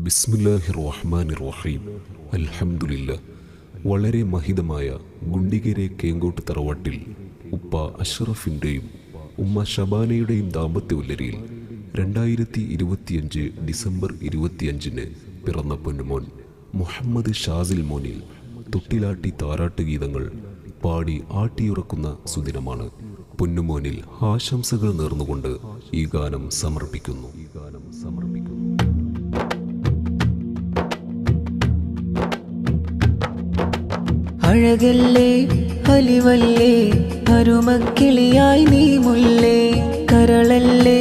ബിസ്മില്ലാഹിർ റഹ്മാനിർ റഹീം. അൽഹംദുലില്ലാ. വളരെ മഹിതമായ ഗുണ്ടികരെ കേങ്കോട്ട് തറവാട്ടിൽ ഉപ്പ അഷ്റഫിൻ്റെയും ഉമ്മ ഷബാനയുടെയും ദാമ്പത്യോല്ലരിയിൽ 2025 ഡിസംബർ 25 പിറന്ന പൊന്നുമോൻ മുഹമ്മദ് ഷാസിൽ മോനിൽ തൊട്ടിലാട്ടി താരാട്ട് ഗീതങ്ങൾ പാടി ആട്ടിയുറക്കുന്ന സുദിനമാണ്. പൊന്നുമോനിൽ ആശംസകൾ നേർന്നുകൊണ്ട് ഈ ഗാനം സമർപ്പിക്കുന്നു. അഴകല്ലേ അലിവല്ലേ അരുമക്കിളിയായി നീ മുല്ലേ, കരളല്ലേ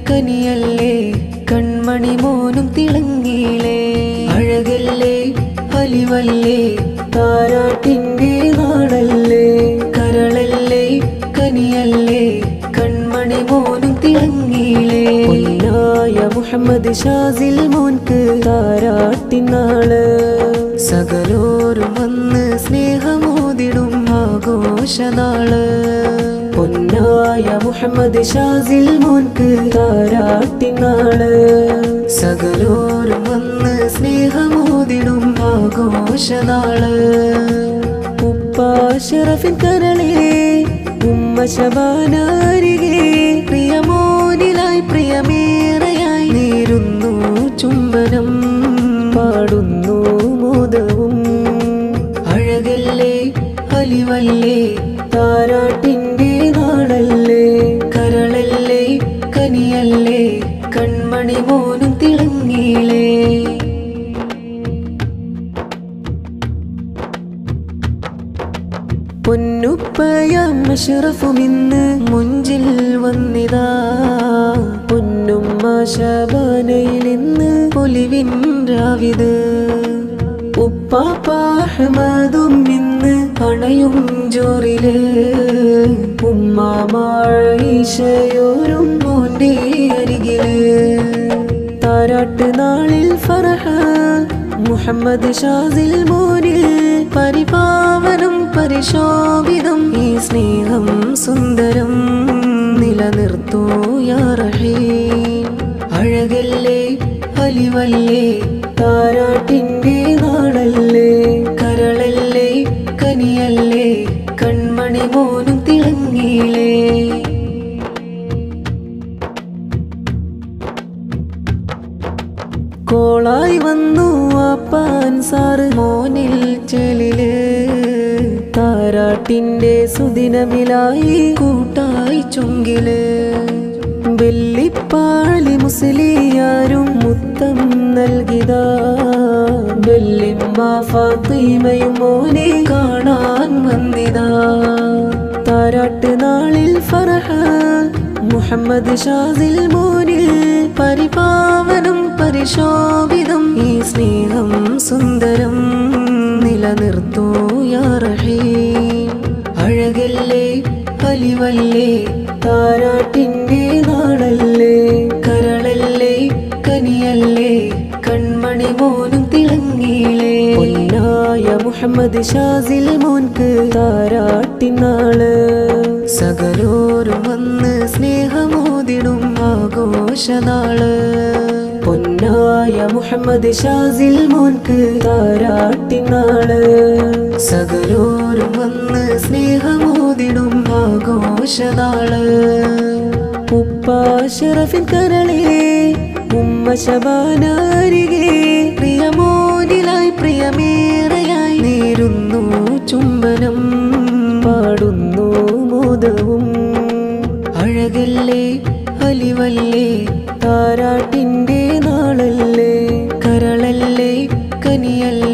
കനിയല്ലേ കൺമണി മോനും തിളങ്ങിയിലേ. അഴകല്ലേ അലിവല്ലേ താരാട്ടിൻ്റെ നാടല്ലേ, കരളല്ലേ കനിയല്ലേ കൺമണി മോനും തിളങ്ങിയിലേ. പൊന്നായ മുഹമ്മദ് ഷാസിൽ മോൻക്ക് താരാട്ടിനാള്, സകലോരും വന്ന് സ്നേഹമോതിടും ആഘോഷനാള്. പൊന്നായ മുഹമ്മദ് ഷാസിൽ മോൻക്ക് താരാട്ടിനാള്, സകലോരും വന്ന് സ്നേഹമോതിടും ആഘോഷനാള്. ഉപ്പ അഷ്റഫിൻ കരളിലെ ഉമ്മ ശബാനാരികെ, പ്രിയമോനിലായി പ്രിയമേറയായി നേരുന്നു ചുംബനം പാടുന്നു മോദവും. അഴകല്ലേ അലിവല്ലേ താരാട്ടിൻ്റെ നാടല്ലേ, കരളല്ലേ കനിയല്ലേ കൺമണി മോനും തിളങ്ങിയിലേ. പൊന്നുപ്പയാം അഷ്റഫുമിന്ന് മുഞ്ചിൽ വന്നിതാ, പൊന്നുമ്മ ശബാനയിലിന്ന് പൊലിവിൻ രാവിത്. ഉപ്പാപ്പ അഹ്മദും ഇന്ന് അണയും ജോറില്, ഉമ്മാമ ഈശയോരും മോൻ്റെ അരികില്. താരാട്ട് നാളിൽ ഫർഹ മുഹമ്മദ് ഷാസിൽ മോനിൽ, പരിപാവനം പരിശോഭിതം ഈ സ്നേഹം സുന്ദരം നിലനിർത്തൂ യാ റഹീം. അഴകല്ലേ അലിവല്ലേ താരാട്ടിൻ്റെ നാടല്ലേ, കരളല്ലേ കനിയല്ലേ കൺമണി മോനും തിളങ്ങിയിലേ. കോളായി വന്നു ആപ്പാൻ സാറ് മോനിൽ ചെലില്, താരാട്ടിൻ്റെ സുദിനമിലായി കൂട്ടായി ചുങ്കില്. വെള്ളിപ്പാളി മുസ്ലിയാരും മുത്തം നൽകിതാ, വെള്ളിമ്മ ഫാത്തിമയും മോനെ കാണാൻ വന്നിതാ. താരാട്ട് നാളിൽ ഫർഹ മുഹമ്മദ് ഷാസിൽ മോനിൽ, പരിപാവനം പരിശോഭിതം ഈ സ്നേഹം സുന്ദരം നിലനിർത്തൂ യാ റഹീം. അഴകല്ലേ അലിവല്ലേ താരാട്ടിൻ്റെ നാടല്ലേ, കരളല്ലേ കനിയല്ലേ കൺമണി മോനും തിളങ്ങിയിലേ. പൊന്നായ മുഹമ്മദ് ഷാസിൽ മോൻക്ക് താരാട്ടിനാള്, സകലോരും വന്ന് സ്നേഹമോതിടും ആഘോഷനാള്. പൊന്നായ മുഹമ്മദ് ഷാസിൽ മോൻക്ക് താരാട്ടിനാള്, സകലോരും വന്ന് സ്നേഹമോതിടും ആഘോഷനാള്. ഉപ്പ അഷ്റഫിൻ കരളിലെ ഉമ്മ ശബാനാരികെ, പ്രിയമോനിലായി പ്രിയമേറയായി നേരുന്നു ചുംബനം പാടുന്നു മോദവും. അഴകല്ലേ അലിവല്ലേ താരാട്ടിൻ്റെ നാളല്ലേ, കരളല്ലേ കനിയല്ലേ